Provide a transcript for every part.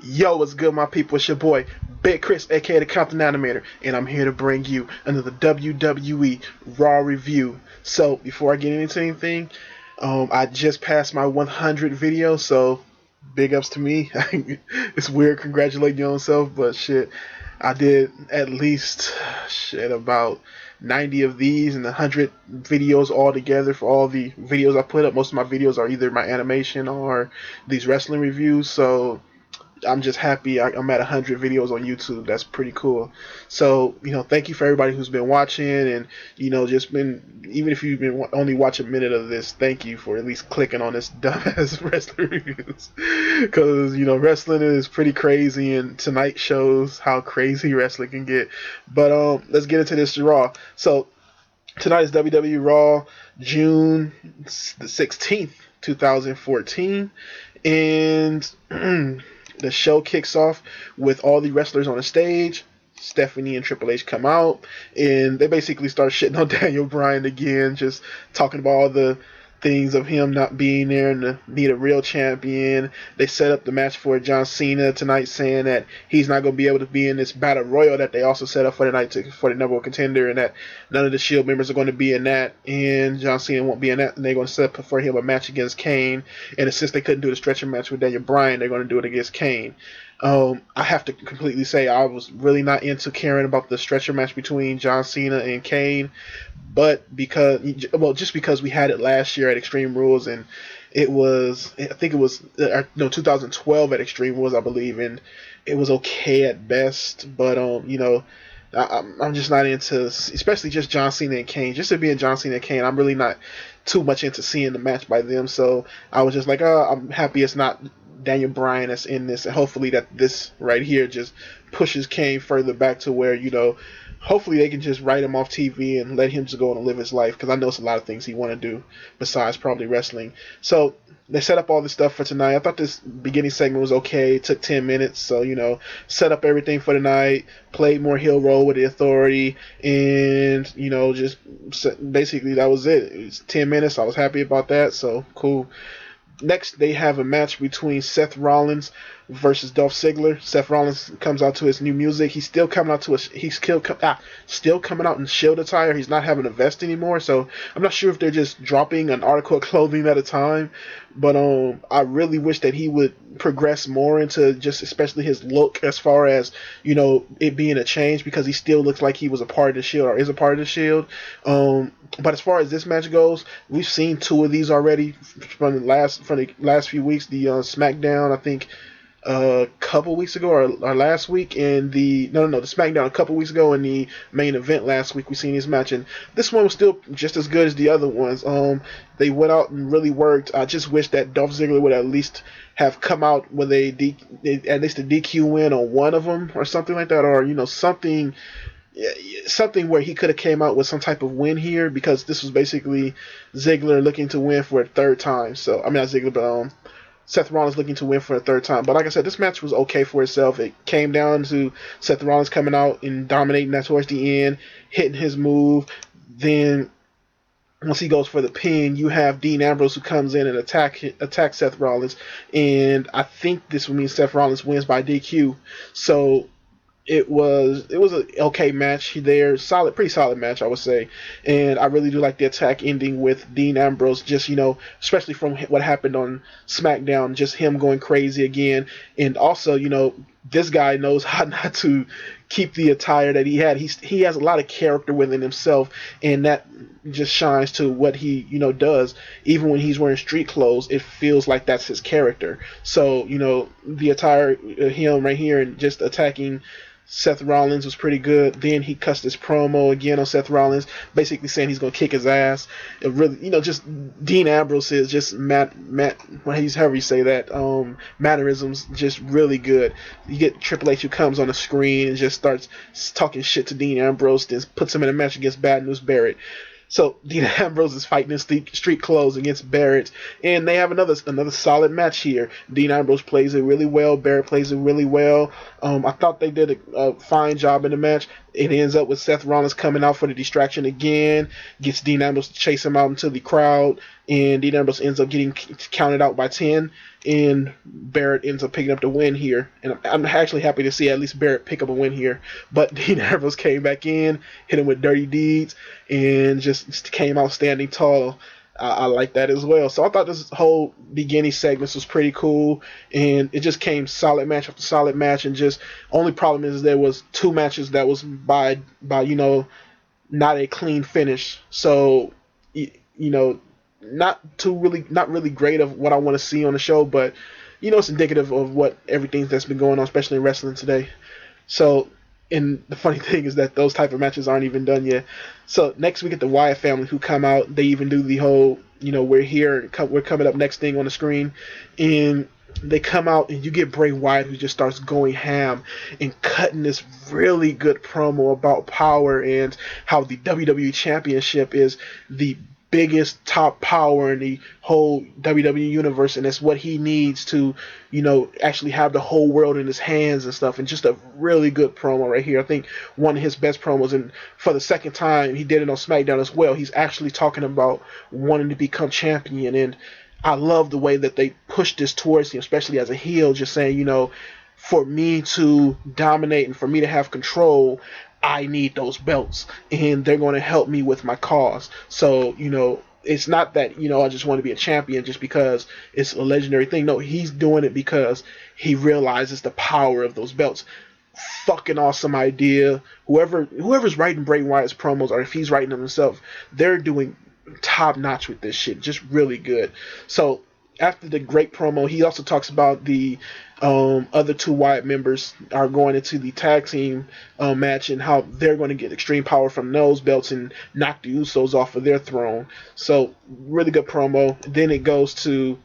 Yo, what's good, my people? It's your boy, Big Chris, aka the Compton Animator, and I'm here to bring you another WWE Raw review. So, before I get into anything, I just passed my 100 video, so big ups to me. It's weird congratulating your own self, but shit, I did at least about 90 of these and 100 videos all together for all the videos I put up. Most of my videos are either my animation or these wrestling reviews, so I'm just happy I'm at 100 videos on YouTube. That's pretty cool. So, thank you for everybody who's been watching and, just been, even if you've been only watching a minute of this, thank you for at least clicking on this dumbass wrestling reviews. Because, wrestling is pretty crazy and tonight shows how crazy wrestling can get. But let's get into this Raw. So, tonight is WWE Raw, June the 16th, 2014. And the show kicks off with all the wrestlers on the stage. Stephanie and Triple H come out, and they basically start shitting on Daniel Bryan again, just talking about all the things of him not being there and need a real champion. They set up the match for John Cena tonight, saying that he's not going to be able to be in this battle royal that they also set up for the night for the number one contender, and that none of the Shield members are going to be in that, and John Cena won't be in that, and they're going to set up for him a match against Kane. And since they couldn't do the stretcher match with Daniel Bryan, they're going to do it against Kane. I have to completely say I was really not into caring about the stretcher match between John Cena and Kane, but just because we had it last year at Extreme Rules, and I think it was 2012 at Extreme Rules, I believe, and it was okay at best. But I'm just not into, especially just John Cena and Kane. Just to be in John Cena and Kane, I'm really not too much into seeing the match by them. So I was just like, I'm happy it's not Daniel Bryan that's in this, and hopefully that this right here just pushes Kane further back to where, hopefully they can just write him off TV and let him just go on and live his life, because I know it's a lot of things he want to do besides probably wrestling. So they set up all this stuff for tonight. I thought this beginning segment was okay. It took 10 minutes, so set up everything for the night, played more heel role with the Authority, and just basically that was it. It was 10 minutes. I was happy about that, so cool. Next, they have a match between Seth Rollins versus Dolph Ziggler. Seth Rollins comes out to his new music. He's still coming out still coming out in Shield attire. He's not having a vest anymore, so I'm not sure if they're just dropping an article of clothing at a time. But I really wish that he would progress more into just especially his look, as far as it being a change, because he still looks like he was a part of the Shield or is a part of the Shield. But as far as this match goes, we've seen two of these already from the last few weeks. The SmackDown, I think, a couple weeks ago or last week, and the SmackDown a couple weeks ago, and the main event last week we seen this match, and this one was still just as good as the other ones. They went out and really worked. I just wish that Dolph Ziggler would at least have come out with at least a DQ win on one of them or something like that, or something where he could have came out with some type of win here, because this was basically Ziggler looking to win for a third time. So I mean, not Ziggler, but Seth Rollins looking to win for a third time. But like I said, this match was okay for itself. It came down to Seth Rollins coming out and dominating that towards the end, hitting his move. Then once he goes for the pin, you have Dean Ambrose who comes in and attack Seth Rollins, and I think this would mean Seth Rollins wins by DQ. So it was an okay match there, pretty solid match, I would say, and I really do like the attack ending with Dean Ambrose, just especially from what happened on SmackDown, just him going crazy again, and also this guy knows how not to keep the attire that he had. He has a lot of character within himself, and that just shines to what he does. Even when he's wearing street clothes, it feels like that's his character. So the attire, him right here and just attacking Seth Rollins was pretty good. Then he cussed his promo again on Seth Rollins, basically saying he's gonna kick his ass. It really, just Dean Ambrose is just however you say that, mannerisms just really good. You get Triple H who comes on the screen and just starts talking shit to Dean Ambrose, then puts him in a match against Bad News Barrett. So Dean Ambrose is fighting in street clothes against Barrett, and they have another solid match here. Dean Ambrose plays it really well. Barrett plays it really well. I thought they did a fine job in the match. It ends up with Seth Rollins coming out for the distraction again, gets Dean Ambrose to chase him out into the crowd, and Dean Ambrose ends up getting counted out by 10, and Barrett ends up picking up the win here. And I'm actually happy to see at least Barrett pick up a win here. But Dean Ambrose came back in, hit him with dirty deeds, and just came out standing tall. I like that as well. So I thought this whole beginning segments was pretty cool, and it just came solid match after solid match. And just only problem is there was two matches that was by not a clean finish. So not really great of what I want to see on the show, but it's indicative of what everything that's been going on, especially in wrestling today. So. And the funny thing is that those type of matches aren't even done yet. So next we get the Wyatt family who come out. They even do the whole, we're here, we're coming up next thing on the screen. And they come out and you get Bray Wyatt who just starts going ham and cutting this really good promo about power and how the WWE Championship is the biggest top power in the whole WWE universe, and that's what he needs to, actually have the whole world in his hands and stuff. And just a really good promo right here. I think one of his best promos, and for the second time, he did it on SmackDown as well. He's actually talking about wanting to become champion, and I love the way that they push this towards him, especially as a heel, just saying, for me to dominate and for me to have control, I need those belts, and they're going to help me with my cause. So, it's not that, I just want to be a champion just because it's a legendary thing. No, he's doing it because he realizes the power of those belts. Fucking awesome idea. Whoever's writing Bray Wyatt's promos, or if he's writing them himself, they're doing top notch with this shit. Just really good. So, after the great promo, he also talks about the other two Wyatt members are going into the tag team match and how they're going to get extreme power from those belts and knock the Usos off of their throne. So, really good promo. Then it goes to,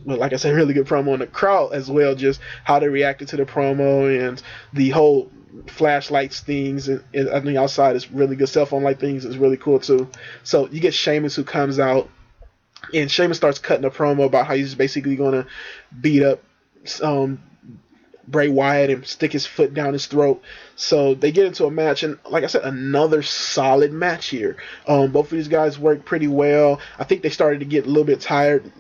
well, like I said, really good promo in the crowd as well, just how they reacted to the promo and the whole flashlights things and on the outside is really good. Cell phone light things is really cool too. So, you get Sheamus who comes out, and Sheamus starts cutting a promo about how he's basically going to beat up Bray Wyatt and stick his foot down his throat. So they get into a match, and like I said, another solid match here. Both of these guys work pretty well. I think they started to get a little bit tired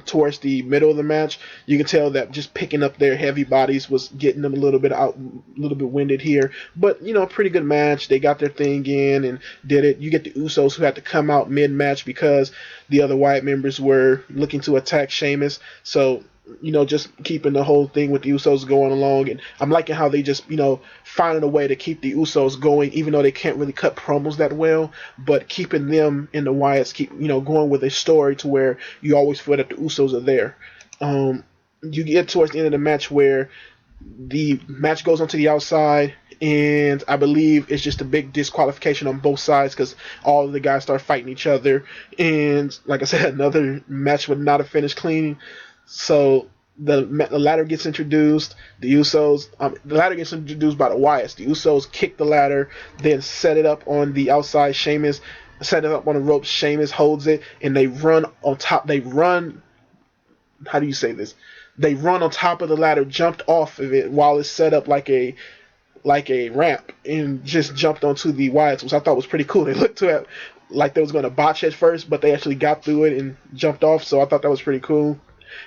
towards the middle of the match. You can tell that just picking up their heavy bodies was getting them a little bit winded here. But pretty good match. They got their thing in and did it. You get the Usos who had to come out mid-match because the other Wyatt members were looking to attack Sheamus. So just keeping the whole thing with the Usos going along. And I'm liking how they just, finding a way to keep the Usos going, even though they can't really cut promos that well, but keeping them in the Wyatts, going with a story to where you always feel that the Usos are there. You get towards the end of the match where the match goes onto the outside, and I believe it's just a big disqualification on both sides because all of the guys start fighting each other. And like I said, another match would not have finished clean. So the ladder gets introduced. The ladder gets introduced by the Wyatts. The Usos kick the ladder, then set it up on the outside. Sheamus set it up on the ropes. Sheamus holds it, and they run on top. How do you say this? They run on top of the ladder, jumped off of it while it's set up like a ramp, and just jumped onto the Wyatts, which I thought was pretty cool. They looked like they was going to botch at first, but they actually got through it and jumped off. So I thought that was pretty cool.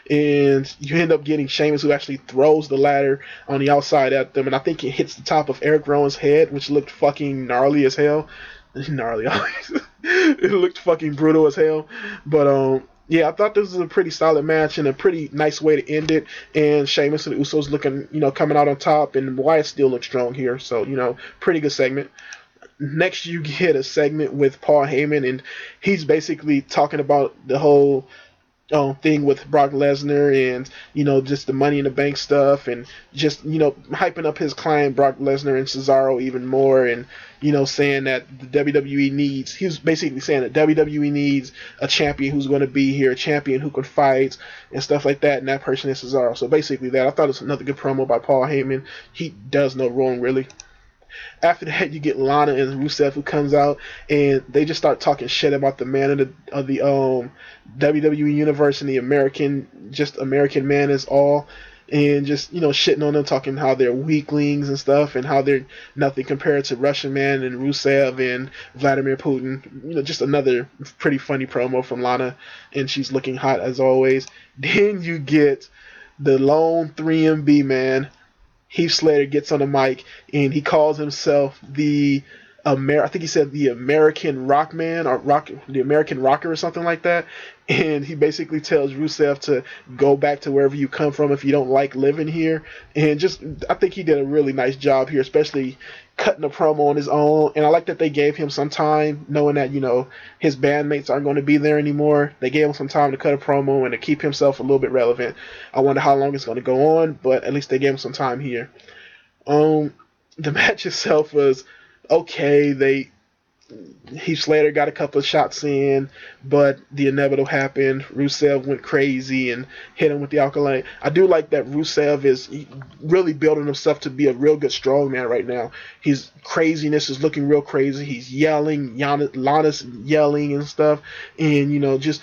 And you end up getting Sheamus, who actually throws the ladder on the outside at them, and I think it hits the top of Eric Rowan's head, which looked fucking gnarly as hell. Gnarly. It looked fucking brutal as hell. But yeah, I thought this was a pretty solid match and a pretty nice way to end it. And Sheamus and the Usos looking, coming out on top, and Wyatt still looks strong here. So, pretty good segment. Next, you get a segment with Paul Heyman, and he's basically talking about the whole thing with Brock Lesnar and, just the Money in the Bank stuff, and just, hyping up his client Brock Lesnar and Cesaro even more, and, saying that the WWE needs, he was basically saying that WWE needs a champion who's going to be here, a champion who can fight and stuff like that, and that person is Cesaro. So basically that, I thought it was another good promo by Paul Heyman. He does no wrong, really. After that, you get Lana and Rusev, who comes out, and they just start talking shit about the man of the WWE universe and the American man is all. and just shitting on them, talking how they're weaklings and stuff, and how they're nothing compared to Russian Man and Rusev and Vladimir Putin. Just another pretty funny promo from Lana, and she's looking hot as always. Then you get the lone 3MB man. Heath Slater gets on the mic and he calls himself I think he said the American Rock Man or the American Rocker or something like that. And he basically tells Rusev to go back to wherever you come from if you don't like living here. And I think he did a really nice job here, especially cutting a promo on his own. And I like that they gave him some time, knowing that, his bandmates aren't going to be there anymore. They gave him some time to cut a promo and to keep himself a little bit relevant. I wonder how long it's going to go on, but at least they gave him some time here. The match itself was okay. Heath Slater got a couple of shots in, but the inevitable happened. Rusev went crazy and hit him with the alkaline. I do like that Rusev is really building himself to be a real good strongman right now. His craziness is looking real crazy. He's yelling, Lana's yelling and stuff, and just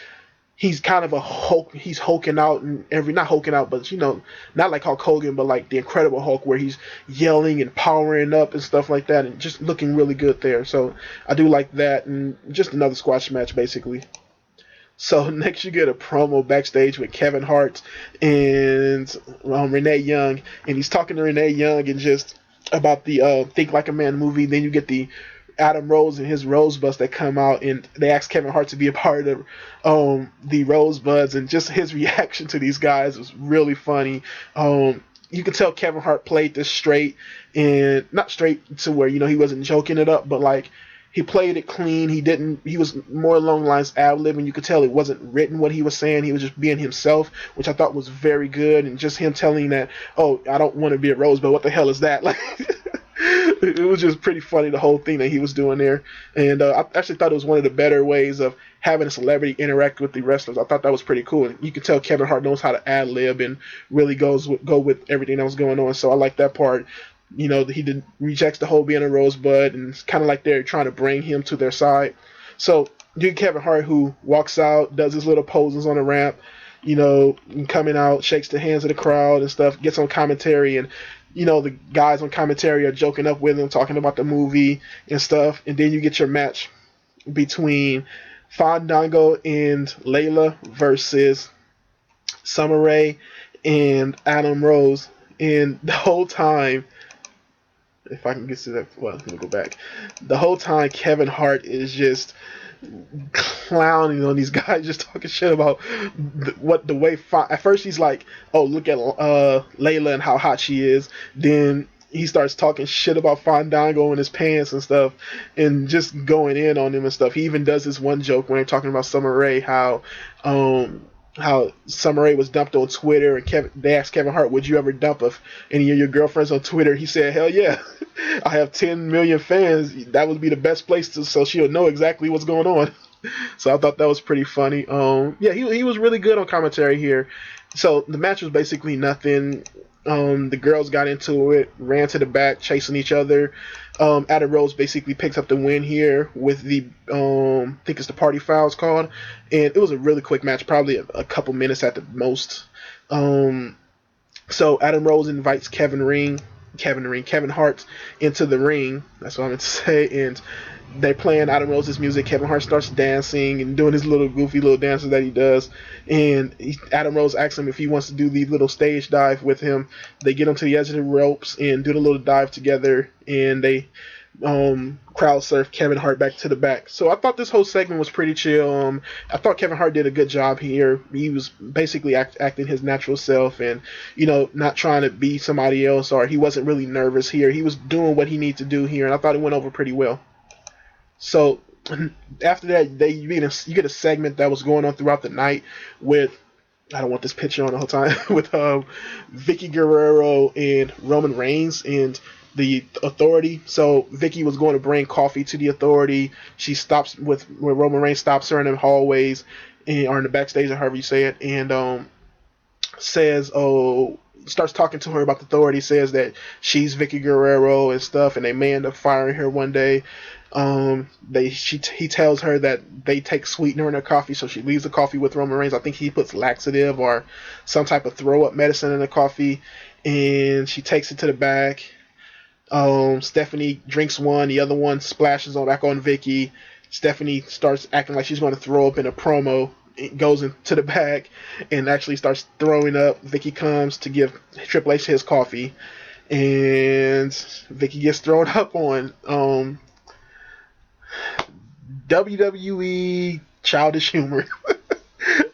he's kind of a Hulk. He's hulking out and not hulking out, but not like Hulk Hogan, but like the Incredible Hulk, where he's yelling and powering up and stuff like that, and just looking really good there. So I do like that, and just another squash match basically. So next you get a promo backstage with Kevin Hart and Renee Young, and he's talking to Renee Young and just about the Think Like a Man movie. Then you get the Adam Rose and his Rosebuds that come out, and they ask Kevin Hart to be a part of the Rosebuds, and just his reaction to these guys was really funny. You can tell Kevin Hart played this straight, and not straight to where he wasn't joking it up, but like he played it clean. He was more along the lines ad-libbing. You could tell it wasn't written what he was saying. He was just being himself, which I thought was very good, and just him telling that, oh, I don't want to be a Rosebud. What the hell is that? Like. It was just pretty funny, the whole thing that he was doing there. And I actually thought it was one of the better ways of having a celebrity interact with the wrestlers. I thought that was pretty cool. You can tell Kevin Hart knows how to ad-lib and really go with everything that was going on. So I like that part. He rejects the whole being a Rosebud, and it's kind of like they're trying to bring him to their side. So you get Kevin Hart, who walks out, does his little poses on the ramp, coming out, shakes the hands of the crowd and stuff, gets on commentary, and the guys on commentary are joking up with him, talking about the movie and stuff. And then you get your match between Fandango and Layla versus Summer Rae and Adam Rose. And the whole time, if I can get to that, well, I'm going to go back. The whole time, Kevin Hart is just clowning on these guys, just talking shit about the way. At first he's like, oh, look at Layla and how hot she is. Then he starts talking shit about Fandango and his pants and stuff, and just going in on him and stuff. He even does this one joke when they're talking about Summer Rae, how Summer Rae was dumped on Twitter, and they asked Kevin Hart, would you ever dump any of your girlfriends on Twitter? He said, hell yeah. I have 10 million fans. That would be the best place so she'll know exactly what's going on. So I thought that was pretty funny. Yeah, he was really good on commentary here. So the match was basically nothing. The girls got into it, ran to the back, chasing each other. Adam Rose basically picks up the win here with the, I think it's the party foul it's called. And it was a really quick match, probably a couple minutes at the most. So Adam Rose invites Kevin Hart into the ring. That's what I meant to say. And they're playing Adam Rose's music. Kevin Hart starts dancing and doing his little goofy little dances that he does. And Adam Rose asks him if he wants to do the little stage dive with him. They get him to the edge of the ropes and do the little dive together. And they crowd surf Kevin Hart back to the back. So I thought this whole segment was pretty chill. I thought Kevin Hart did a good job here. He was basically acting his natural self and, not trying to be somebody else, or he wasn't really nervous here. He was doing what he needed to do here, and I thought it went over pretty well. So after that, you get a segment that was going on throughout the night with, I don't want this picture on the whole time, with Vicky Guerrero and Roman Reigns and the Authority. So Vicky was going to bring coffee to the Authority. She stops where Roman Reigns stops her in the hallways or in the backstage, or however you say it, and starts talking to her about the Authority, says that she's Vicky Guerrero and stuff, and they may end up firing her one day. He tells her that they take sweetener in their coffee, so she leaves the coffee with Roman Reigns. I think he puts laxative or some type of throw up medicine in the coffee, and she takes it to the back. Stephanie drinks one, the other one splashes on back on Vicky. Stephanie starts acting like she's going to throw up in a promo. It goes into the back and actually starts throwing up. Vicky comes to give Triple H his coffee, and Vicky gets thrown up on. WWE childish humor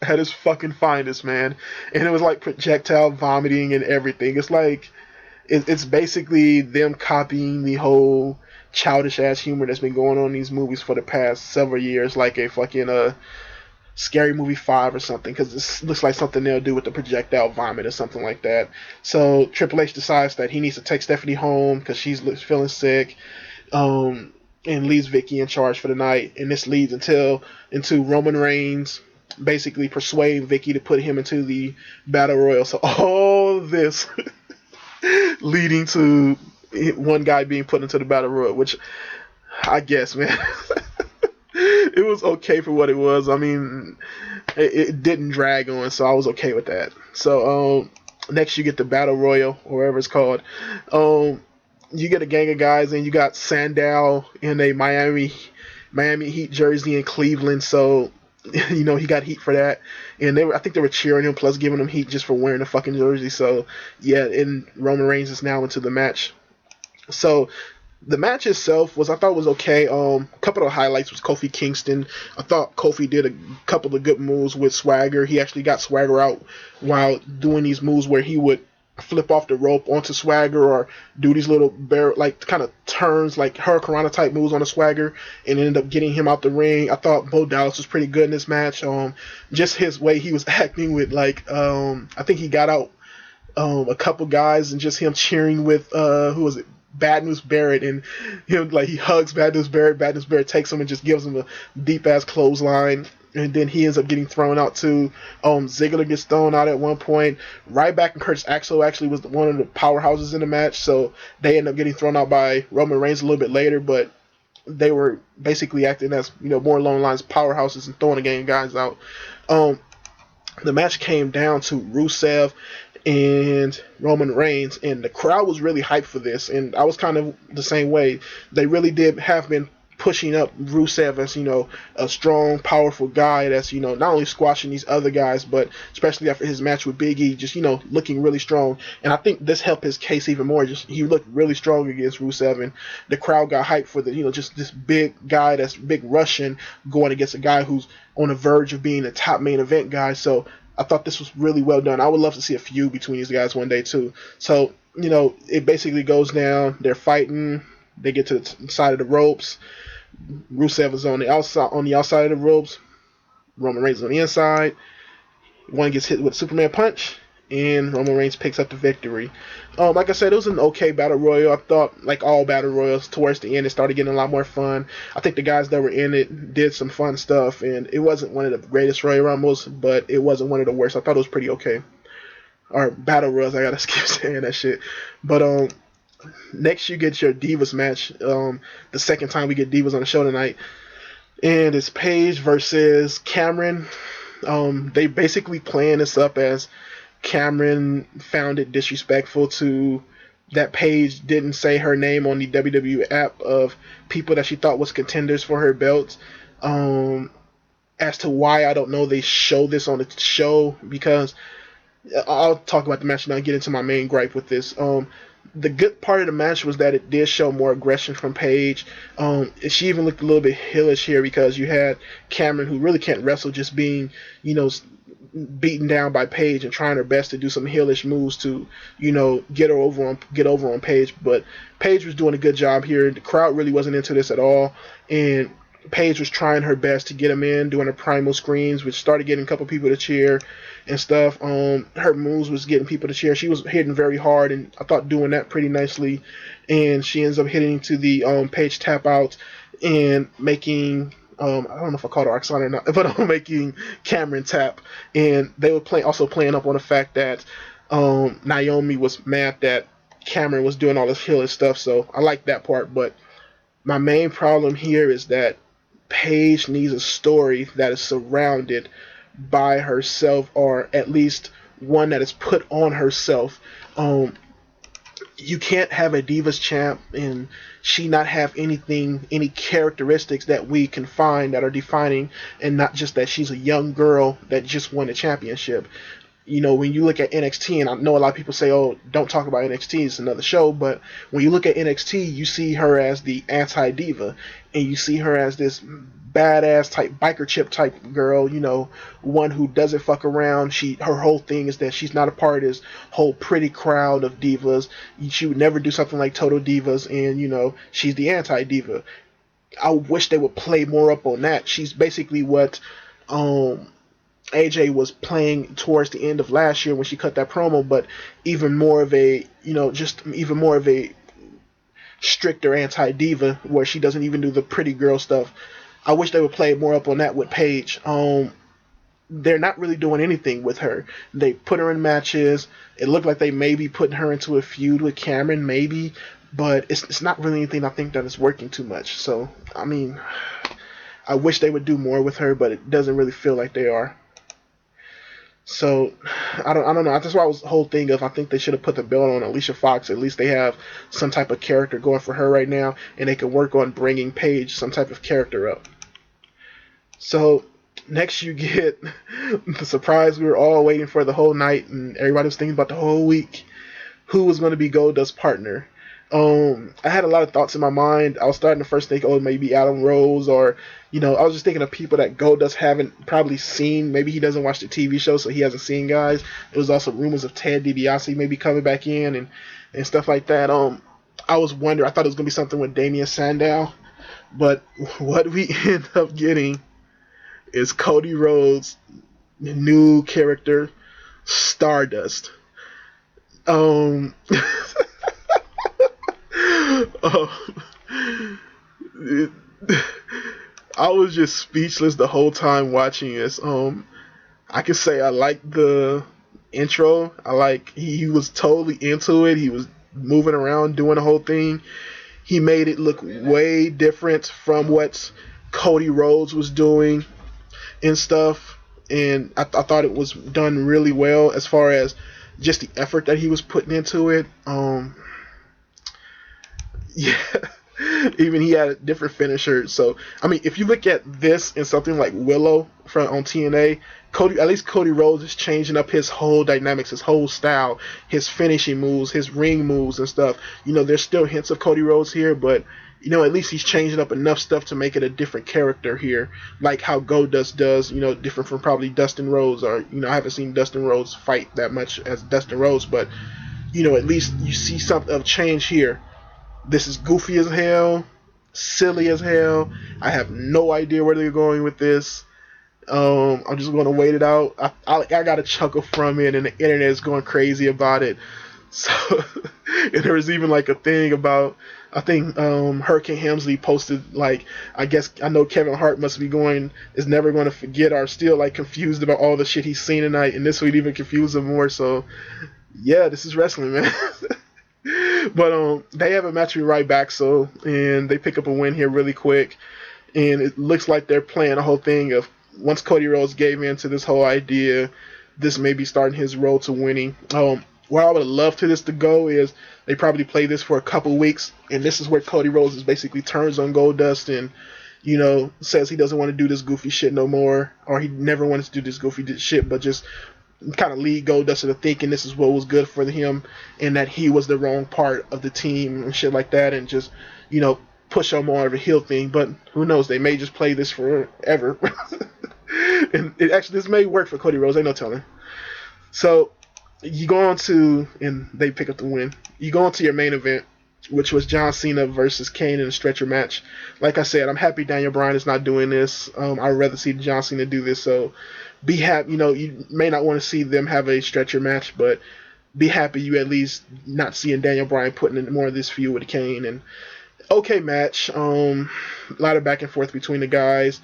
at its fucking finest, man. And it was like projectile vomiting and everything. It's like it's basically them copying the whole childish ass humor that's been going on in these movies for the past several years, like a fucking Scary Movie 5 or something, because this looks like something they'll do with the projectile vomit or something like that. So Triple H decides that he needs to take Stephanie home because she's feeling sick. And leaves Vicky in charge for the night, and this leads into Roman Reigns basically persuading Vicky to put him into the Battle Royal. So all this leading to one guy being put into the Battle Royal, which I guess, man, it was okay for what it was. I mean, it didn't drag on, so I was okay with that. So next you get the Battle Royal, or whatever it's called. You get a gang of guys, and you got Sandow in a Miami Heat jersey in Cleveland, so he got heat for that, and I think they were cheering him, plus giving him heat just for wearing the fucking jersey. So yeah, and Roman Reigns is now into the match. So the match itself I thought was okay. A couple of highlights was Kofi Kingston. I thought Kofi did a couple of good moves with Swagger. He actually got Swagger out while doing these moves where he would flip off the rope onto Swagger or do these little kind of turns, like Hurricanrana type moves on the Swagger, and ended up getting him out the ring. I thought Bo Dallas was pretty good in this match. Just his way he was acting with I think he got out a couple guys, and just him cheering with who was it? Bad News Barrett, and him he hugs Bad News Barrett. Bad News Barrett takes him and just gives him a deep ass clothesline. And then he ends up getting thrown out too. Ziggler gets thrown out at one point. Ryback and Curtis Axel actually was one of the powerhouses in the match, so they end up getting thrown out by Roman Reigns a little bit later. But they were basically acting as more along the lines of powerhouses and throwing a gang of guys out. The match came down to Rusev and Roman Reigns, and the crowd was really hyped for this, and I was kind of the same way. They really have been pushing up Rusev as a strong, powerful guy that's not only squashing these other guys, but especially after his match with Big E, just looking really strong. And I think this helped his case even more. Just he looked really strong against Rusev, and the crowd got hyped for the just this big guy that's big Russian going against a guy who's on the verge of being a top main event guy. So I thought this was really well done. I would love to see a feud between these guys one day too. So it basically goes down. They're fighting. They get to the side of the ropes. Rusev is on the outside of the ropes. Roman Reigns is on the inside. One gets hit with a Superman punch, and Roman Reigns picks up the victory. Like I said, it was an okay battle royal. I thought, like all battle royals, towards the end it started getting a lot more fun. I think the guys that were in it did some fun stuff, and it wasn't one of the greatest Royal Rumbles, but it wasn't one of the worst. I thought it was pretty okay. Or battle royals, I gotta keep saying that shit. But next you get your Divas match. The second time we get Divas on the show tonight, and it's Paige versus Cameron. They basically playing this up as Cameron found it disrespectful that Paige didn't say her name on the WWE app of people that she thought was contenders for her belt. As to why, I don't know, they show this on the show, because I'll talk about the match now and get into my main gripe with this. The good part of the match was that it did show more aggression from Paige. She even looked a little bit heelish here, because you had Cameron, who really can't wrestle, just being, beaten down by Paige and trying her best to do some heelish moves to, get over on Paige. But Paige was doing a good job here. The crowd really wasn't into this at all, and Paige was trying her best to get him in, doing her primal screams, which started getting a couple people to cheer and stuff. Her moves was getting people to cheer. She was hitting very hard, and I thought doing that pretty nicely. And she ends up hitting to the Paige tap out and making I don't know if I called her Oksana or not, but making Cameron tap. And they were also playing up on the fact that Naomi was mad that Cameron was doing all this healing stuff. So I like that part, but My main problem here is that Paige needs a story that is surrounded by herself, or at least one that is put on herself. Um, you can't have a Divas champ and she not have any characteristics that we can find that are defining, and not just that she's a young girl that just won a championship. When you look at NXT, and I know a lot of people say, oh, don't talk about NXT, it's another show, but when you look at NXT, you see her as the anti-diva, and you see her as this badass type, biker chip type girl, one who doesn't fuck around. Her whole thing is that she's not a part of this whole pretty crowd of divas. She would never do something like Total Divas, and, she's the anti-diva. I wish they would play more up on that. She's basically what AJ was playing towards the end of last year when she cut that promo, but even more of a, just even more of a stricter anti-diva where she doesn't even do the pretty girl stuff. I wish they would play more up on that with Paige. They're not really doing anything with her. They put her in matches. It looked like they may be putting her into a feud with Cameron, maybe, but it's not really anything I think that is working too much. So, I mean, I wish they would do more with her, but it doesn't really feel like they are. So I don't know. That's why I was the whole thing of I think they should have put the belt on Alicia Fox. At least they have some type of character going for her right now, and they can work on bringing Paige some type of character up. So next you get the surprise we were all waiting for the whole night, and everybody was thinking about the whole week. Who was going to be Goldust's partner? I had a lot of thoughts in my mind. I was starting to first think, oh, maybe Adam Rose, or I was just thinking of people that Goldust haven't probably seen. Maybe he doesn't watch the TV show, so he hasn't seen guys. There was also rumors of Ted DiBiase maybe coming back in and stuff like that. I was wondering. I thought it was gonna be something with Damian Sandow, but what we end up getting is Cody Rhodes' new character, Stardust. um, I was just speechless the whole time watching this. I can say I like the intro. I like he was totally into it. He was moving around doing the whole thing. He made it look way different from what Cody Rhodes was doing and stuff. And I thought it was done really well as far as just the effort that he was putting into it. Yeah. Even he had a different finisher. So I mean, if you look at this and something like Willow on TNA, at least Cody Rhodes is changing up his whole dynamics, his whole style, his finishing moves, his ring moves and stuff. There's still hints of Cody Rhodes here, but at least he's changing up enough stuff to make it a different character here, like how Goldust does. Different from probably Dustin Rhodes, or I haven't seen Dustin Rhodes fight that much as Dustin Rhodes, but at least you see something of change here. This is goofy as hell, silly as hell. I have no idea where they're going with this. I'm just going to wait it out. I got a chuckle from it, and the internet is going crazy about it. So, and there was even like a thing about, I think Hurricane Helmsley posted, like, I know Kevin Hart is never going to forget, or still like confused about all the shit he's seen tonight, and this would even confuse him more. So, yeah, this is wrestling, man. But they have a match right back, and they pick up a win here really quick, and it looks like they're playing a whole thing of once Cody Rhodes gave in to this whole idea, this may be starting his road to winning. Where I would love to this to go is they probably play this for a couple weeks, and this is where Cody Rhodes basically turns on Goldust and says he doesn't want to do this goofy shit no more, or he never wanted to do this goofy shit, but just kind of lead Goldust into thinking this is what was good for him, and that he was the wrong part of the team and shit like that, and just push him more of a heel thing. But who knows? They may just play this forever, and this may work for Cody Rhodes. Ain't no telling. So you go on to, and they pick up the win. You go on to your main event, which was John Cena versus Kane in a stretcher match. Like I said, I'm happy Daniel Bryan is not doing this. I'd rather see John Cena do this. So be happy. You may not want to see them have a stretcher match, but be happy you at least not seeing Daniel Bryan putting in more of this feud with Kane. And okay match. A lot of back and forth between the guys.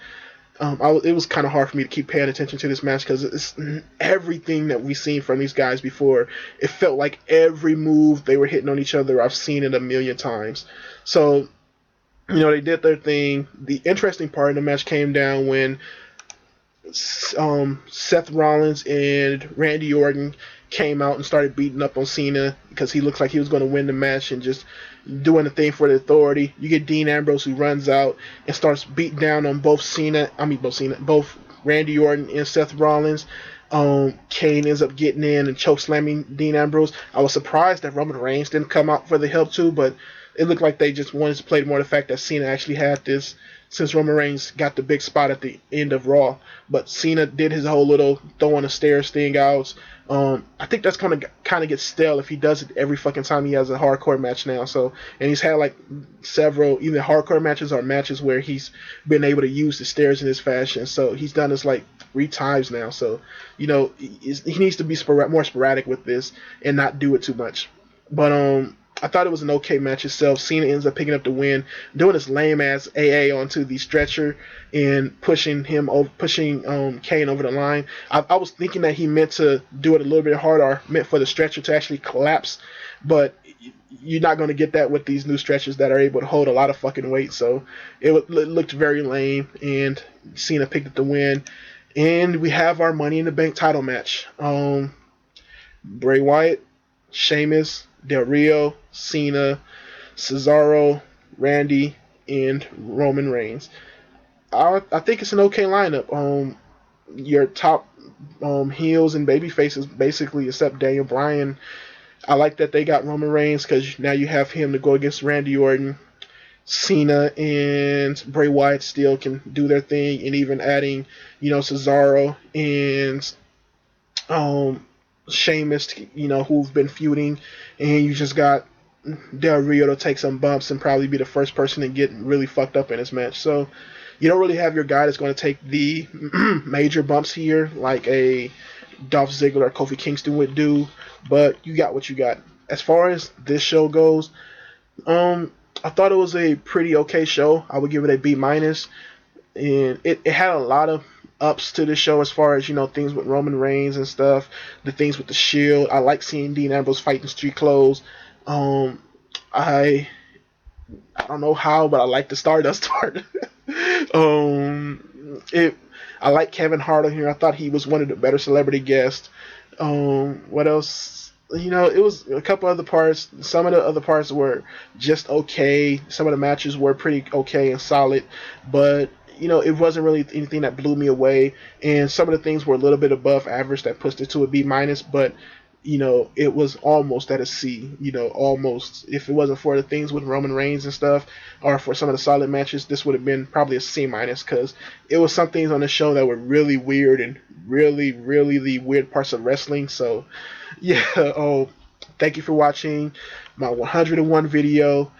It was kind of hard for me to keep paying attention to this match because it's everything that we've seen from these guys before. It felt like every move they were hitting on each other, I've seen it a million times. So They did their thing. The interesting part of the match came down when Seth Rollins and Randy Orton came out and started beating up on Cena because he looked like he was going to win the match and just doing the thing for the authority. You get Dean Ambrose who runs out and starts beating down on both Randy Orton and Seth Rollins. Kane ends up getting in and choke slamming Dean Ambrose. I was surprised that Roman Reigns didn't come out for the help too, but it looked like they just wanted to play more the fact that Cena actually had this since Roman Reigns got the big spot at the end of Raw. But Cena did his whole little throwing the stairs thing out. I think that's gonna kind of get stale if he does it every fucking time he has a hardcore match now. So, and he's had like several either hardcore matches or matches where he's been able to use the stairs in this fashion. So he's done this like 3 times now. So he needs to be more sporadic with this and not do it too much. But I thought it was an okay match itself. Cena ends up picking up the win, doing this lame ass AA onto the stretcher and pushing Kane over the line. I was thinking that he meant to do it a little bit harder, meant for the stretcher to actually collapse, but you're not going to get that with these new stretchers that are able to hold a lot of fucking weight. So it looked very lame, and Cena picked up the win. And we have our Money in the Bank title match. Bray Wyatt, Sheamus, Del Rio, Cena, Cesaro, Randy, and Roman Reigns. I think it's an okay lineup. Your top heels and baby faces basically, except Daniel Bryan. I like that they got Roman Reigns because now you have him to go against Randy Orton. Cena and Bray Wyatt still can do their thing, and even adding, Cesaro and Sheamus, who've been feuding, and you just got Del Rio to take some bumps and probably be the first person to get really fucked up in this match. So you don't really have your guy that's going to take the major bumps here like a Dolph Ziggler or Kofi Kingston would do, but you got what you got. As far as this show goes, I thought it was a pretty okay show. I would give it a B minus, and it had a lot of ups to the show as far as things with Roman Reigns and stuff, the things with the Shield. I like seeing Dean Ambrose fighting street clothes. I don't know how, but I like the Stardust part. I like Kevin Hart on here. I thought he was one of the better celebrity guests. What else? It was a couple other parts. Some of the other parts were just okay. Some of the matches were pretty okay and solid, but it wasn't really anything that blew me away. And some of the things were a little bit above average that pushed it to a B minus, but it was almost at a C. Almost. If it wasn't for the things with Roman Reigns and stuff, or for some of the solid matches, this would have been probably a C minus because it was some things on the show that were really weird and really, really the weird parts of wrestling. So, yeah. Thank you for watching my 101 video.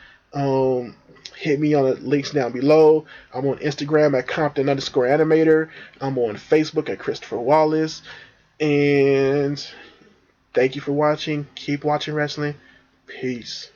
Hit me on the links down below. I'm on Instagram at Compton_animator. I'm on Facebook at Christopher Wallace. And thank you for watching. Keep watching wrestling. Peace.